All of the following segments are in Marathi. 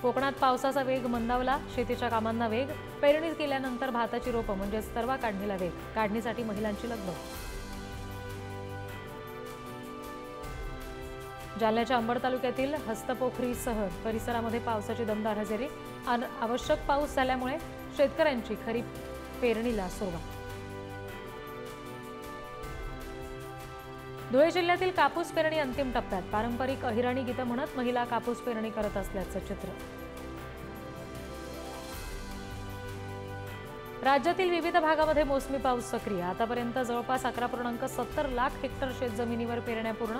कोकणात पावसाचा वेग मंदावला, शेतीच्या कामांना वेग, पेरणी केल्यानंतर भाताची रोपं म्हणजेच तरवा काढणीला वेग, काढणीसाठी महिलांची लगबग। जालन्याच्या अंबड तालुक्यातील हस्तपोखरीसह परिसरामध्ये पावसाची दमदार हजेरी, आवश्यक पाऊस झाल्यामुळे शेतकऱ्यांची खरीप पेरणीला सुरुवात। धुळे जिल्ह्यातील कापूस पेरणी अंतिम टप्प्यात, पारंपरिक अहिराणी गीतं म्हणत महिला कापूस पेरणी करत असल्याचं चित्र। राज्यातील विविध भागामध्ये मोसमी पाऊस सक्रिय, आतापर्यंत जवळपास 11.70 लाख हेक्टर शेतजमिनीवर पेरण्या पूर्ण।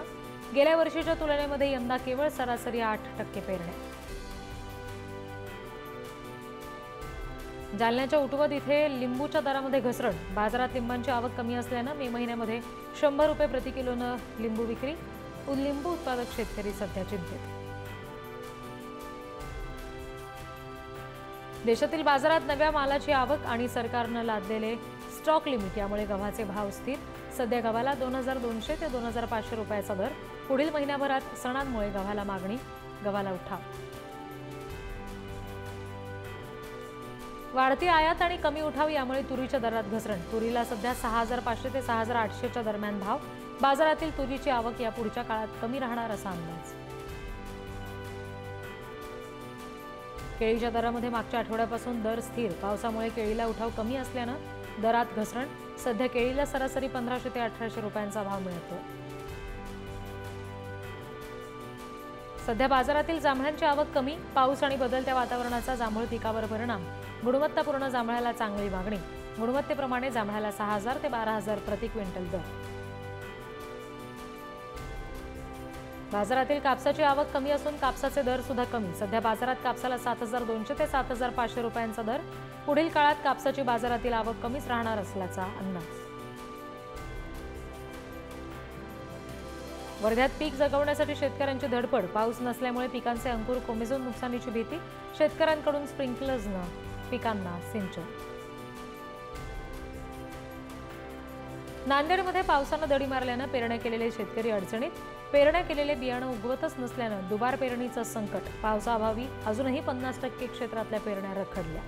गेल्या वर्षीच्या तुलनेमध्ये यंदा केवळ सरासरी 8% पेरण्या। जालन्याच्या उटवद इथे लिंबूच्या दरामध्ये घसरण, बाजारात लिंबांची आवक कमी असल्यानं मे महिन्यामध्ये 100 रुपये प्रति किलोनं लिंबू विक्री, लिंबू उत्पादक शेतकरी सध्या चिंतेत। देशातील बाजारात नव्या मालाची आवक आणि सरकारनं लादलेले स्टॉक लिमिट यामुळे गव्हाचे भाव स्थिर, सध्या गव्हाला 2200 ते 2500 रुपयाचा दर। पुढील महिन्याभरात सणांमुळे गव्हाला मागणी, गव्हाला उठाव। वाढती आयात आणि कमी उठाव यामुळे तुरीच्या दरात घसरण, तुरीला सध्या 6500 ते 6800च्या दरम्यान भाव। बाजारातील तुरीची आवक या पुढच्या काळात कमी राहणार असा अंदाज। केळीच्या दरामध्ये मागच्या आठवड्यापासून दर स्थिर, पावसामुळे केळीला उठाव कमी असल्यानं दरात घसरण, सध्या केळीला सरासरी 1500 ते 1800 रुपयांचा भाव मिळतो। सध्या बाजारातील जांभळांची आवक कमी, पाऊस आणि बदलत्या वातावरणाचा जांभूळ पिकावर परिणाम, गुणवत्तापूर्ण जांभळाला चांगली मागणी, गुणवत्तेप्रमाणे जांभळाला 6000 ते 12000 प्रति क्विंटल दर। बाजारातील कापसाची आवक कमी असून कापसाचे दर सुद्धा कमी, सध्या बाजारात कापसाला 7200 ते 7500 रुपयांचा दर। पुढील काळात कापसाची बाजारातील आवक कमीच राहणार असल्याचा अंदाज। वर्ध्यात पीक जगवण्यासाठी शेतकऱ्यांची धडपड, पाऊस नसल्यामुळे पिकांचे अंकुर कोमेजून नुकसानीची भीती, शेतकऱ्यांकडून स्प्रिंकलर्सनं पिकांना सिंचन। नांदेडमध्ये पावसानं दडी मारल्यानं पेरण्या केलेले शेतकरी अडचणीत, पेरण्या केलेले बियाणं उगवतच नसल्यानं दुबार पेरणीचं संकट, पावसाअभावी अजूनही 50% क्षेत्रातल्या पेरण्या रखडल्या।